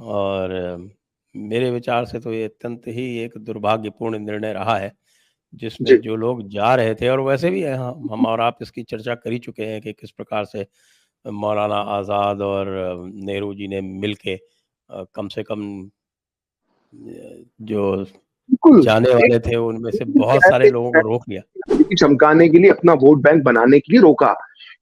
और मेरे विचार से तो ये अत्यंत ही एक दुर्भाग्यपूर्ण निर्णय रहा है, जिसमें जो लोग जा रहे थे, और वैसे भी हम और आप इसकी चर्चा कर ही चुके हैं कि किस प्रकार से मौलाना आज़ाद और नेहरू जी ने मिलके कम से कम जो जाने वाले थे उनमें से बहुत सारे लोगों को रोक लिया। चमकाने के लिए, अपना वोट बैंक बनाने के लिए रोका।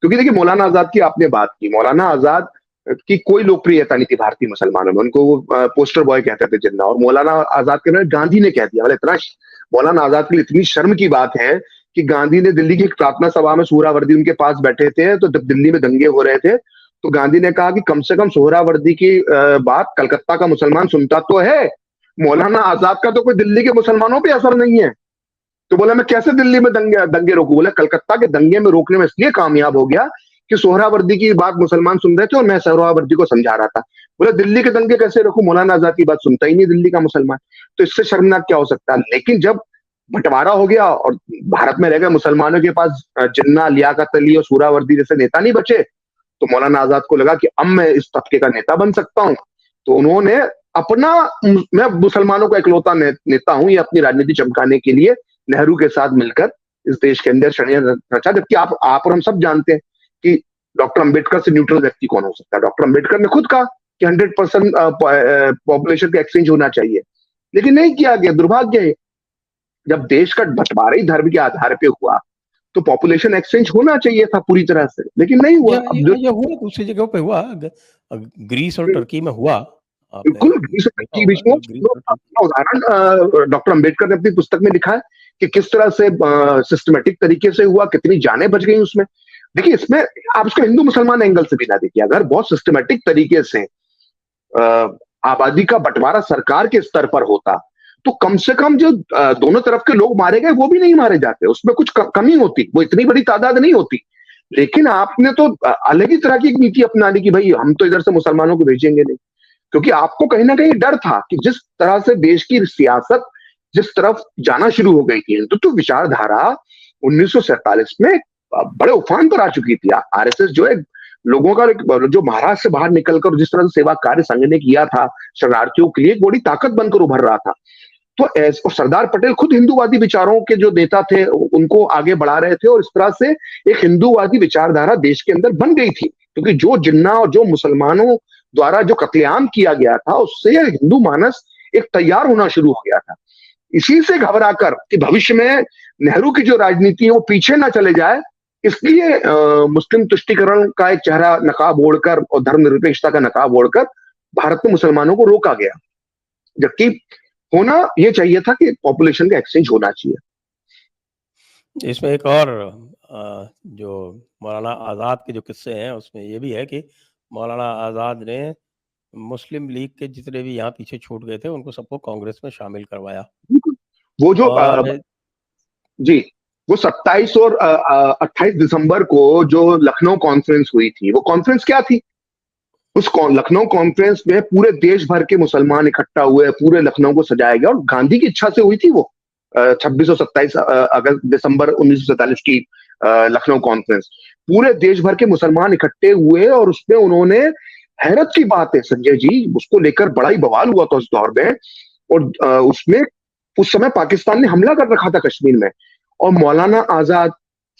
क्योंकि देखिए, मौलाना आजाद की आपने बात की, मौलाना आजाद की कोई लोकप्रियता नहीं थी भारतीय मुसलमानों में, उनको वो पोस्टर बॉय कहते थे जिन्ना, और मौलाना आजाद के गांधी ने कह दिया। मतलब इतना मौलाना आजाद के लिए इतनी शर्म की बात है कि गांधी ने दिल्ली की एक प्रार्थना सभा में सोहरावर्दी उनके पास बैठे थे, तो जब दिल्ली में दंगे हो रहे थे तो गांधी ने कहा कि कम से कम सोहरावर्दी की बात कलकत्ता का मुसलमान सुनता तो है, मौलाना आजाद का तो कोई दिल्ली के मुसलमानों पे असर नहीं है। तो बोला मैं कैसे दिल्ली में दंगे रोकूं? बोला कलकत्ता के दंगे में रोकने में इसलिए कामयाब हो गया कि सोहरावर्दी की बात मुसलमान सुन रहे थे और मैं सोहरावर्दी को समझा रहा था। बोला दिल्ली के दंगे कैसे रोकूं? मौलाना आजाद की बात सुनता ही नहीं दिल्ली का मुसलमान। तो इससे शर्मनाक क्या हो सकता है? लेकिन जब बंटवारा हो गया और भारत में रह गए मुसलमानों के पास जिन्ना, लियाकत अली और सोहरावर्दी जैसे नेता नहीं बचे, तो मौलाना आजाद को लगा कि अब मैं इस तबके का नेता बन सकता हूं। तो उन्होंने अपना, मैं मुसलमानों का इकलौता नेता हूं, ये अपनी राजनीति चमकाने के लिए नेहरू के साथ मिलकर इस देश के अंदर षड्यंत्र रचा। जबकि आप और हम सब जानते हैं कि डॉक्टर अंबेडकर से न्यूट्रल व्यक्ति कौन हो सकता है? डॉक्टर अंबेडकर ने खुद कहा कि 100% पॉपुलेशन का एक्सचेंज होना चाहिए, लेकिन नहीं किया गया। दुर्भाग्य है, जब देश का बंटवारा ही धर्म के आधार पे हुआ तो पॉपुलेशन एक्सचेंज होना चाहिए था पूरी तरह से, लेकिन नहीं हुआ। ये हुआ दूसरी जगहों पे हुआ, ग्रीस और टर्की में हुआ। बिल्कुल, ग्रीस और टर्की बीच में उदाहरण डॉक्टर अंबेडकर ने अपनी पुस्तक में लिखा है कि किस तरह से सिस्टमेटिक तरीके से हुआ, कितनी जानें बच गई उसमें। देखिए, इसमें आप उसको हिंदू मुसलमान एंगल से भी ना देखिए, अगर बहुत सिस्टमेटिक तरीके से आबादी का बंटवारा सरकार के स्तर पर होता तो कम से कम जो दोनों तरफ के लोग मारे गए वो भी नहीं मारे जाते, उसमें कुछ कमी होती, वो इतनी बड़ी तादाद नहीं होती। लेकिन आपने तो अलग ही तरह की एक नीति अपना ली कि भाई हम तो इधर से मुसलमानों को भेजेंगे नहीं, क्योंकि आपको कहीं ना कहीं डर था कि जिस तरह से देश की सियासत जिस तरफ जाना शुरू हो गई थी, हिंदुत्व विचारधारा 1947 में बड़े उफान पर आ चुकी थी। आरएसएस जो है लोगों का, जो महाराष्ट्र से बाहर निकलकर जिस तरह से सेवा कार्य संघ ने किया था शरणार्थियों के लिए, एक बड़ी ताकत बनकर उभर रहा था। तो सरदार पटेल खुद हिंदूवादी विचारों के जो नेता थे उनको आगे बढ़ा रहे थे, और इस तरह से एक हिंदूवादी विचारधारा देश के अंदर बन गई थी। क्योंकि जो जिन्ना और जो मुसलमानों द्वारा जो कत्लेआम किया गया था उससे हिंदू मानस एक तैयार होना शुरू हो गया था। इसी से घबराकर कि भविष्य में नेहरू की जो राजनीति है वो पीछे ना चले जाए, इसलिए मुस्लिम तुष्टीकरण का एक चेहरा नकाब ओढ़कर और धर्मनिरपेक्षता का नकाब ओढ़कर भारत में मुसलमानों को रोका गया, जबकि होना यह चाहिए था कि पॉपुलेशन का एक्सचेंज होना चाहिए। इसमें एक और जो मौलाना आजाद के जो किस्से हैं उसमें ये भी है कि मौलाना आजाद ने मुस्लिम लीग के जितने भी यहाँ पीछे छूट गए थे उनको सबको कांग्रेस में शामिल करवाया। वो जो जी, वो 27 और 28 दिसंबर को जो लखनऊ कॉन्फ्रेंस हुई थी, वो कॉन्फ्रेंस क्या थी? उस लखनऊ कॉन्फ्रेंस में पूरे देश भर के मुसलमान इकट्ठा हुए, पूरे लखनऊ को सजाया गया, और गांधी की इच्छा से हुई थी वो 26 और 27 अगस्त दिसंबर 1947 की लखनऊ कॉन्फ्रेंस। पूरे देश भर के मुसलमान इकट्ठे हुए और उसमें उन्होंने, हैरत की बात है संजय जी, उसको लेकर बड़ा ही बवाल हुआ था उस दौर में, और उसमें उस समय पाकिस्तान ने हमला कर रखा था कश्मीर में, और मौलाना आजाद,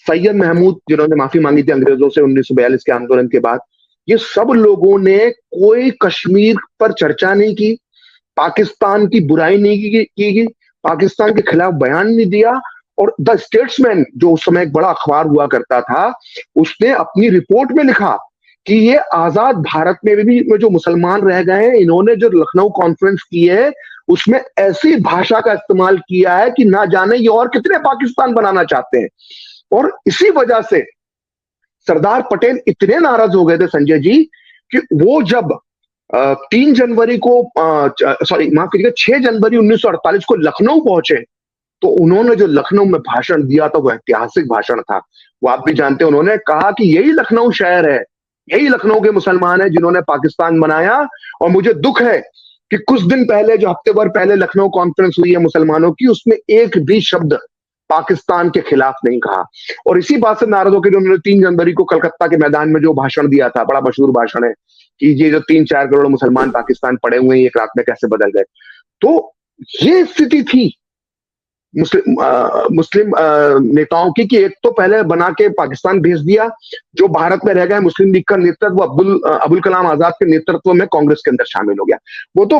सैयद महमूद जिन्होंने माफी मांगी थी अंग्रेजों से 1942 के आंदोलन के बाद, ये सब लोगों ने कोई कश्मीर पर चर्चा नहीं की, पाकिस्तान की बुराई नहीं की, पाकिस्तान के खिलाफ बयान नहीं दिया। और द स्टेट्समैन जो उस समय एक बड़ा अखबार हुआ करता था, उसने अपनी रिपोर्ट में लिखा कि ये आजाद भारत में भी जो मुसलमान रह गए हैं, इन्होंने जो लखनऊ कॉन्फ्रेंस की है उसमें ऐसी भाषा का इस्तेमाल किया है कि ना जाने ये और कितने पाकिस्तान बनाना चाहते हैं। और इसी वजह से सरदार पटेल इतने नाराज हो गए थे संजय जी कि वो जब 3 जनवरी को माफ कीजिएगा 6 जनवरी 1948 को लखनऊ पहुंचे, तो उन्होंने जो लखनऊ में भाषण दिया था वो ऐतिहासिक भाषण था। वो आप भी जानते हैं, उन्होंने कहा कि यही लखनऊ शहर है, यही लखनऊ के मुसलमान हैं जिन्होंने पाकिस्तान बनाया, और मुझे दुख है कि कुछ दिन पहले, जो हफ्ते भर पहले लखनऊ कॉन्फ्रेंस हुई है मुसलमानों की, उसमें एक भी शब्द पाकिस्तान के खिलाफ नहीं कहा। और इसी बात से नाराज होकर उन्होंने 3 जनवरी को कलकत्ता के मैदान में जो भाषण दिया था, बड़ा मशहूर भाषण है कि ये जो 3-4 करोड़ मुसलमान पाकिस्तान पड़े हुए हैं, एक रात में कैसे बदल गए। तो ये स्थिति थी मुस्लिम नेताओं की कि एक तो पहले बना के पाकिस्तान भेज दिया, जो भारत में रह गए मुस्लिम लीग का नेतृत्व अब्दुल कलाम आजाद के नेतृत्व में कांग्रेस के अंदर शामिल हो गया। वो तो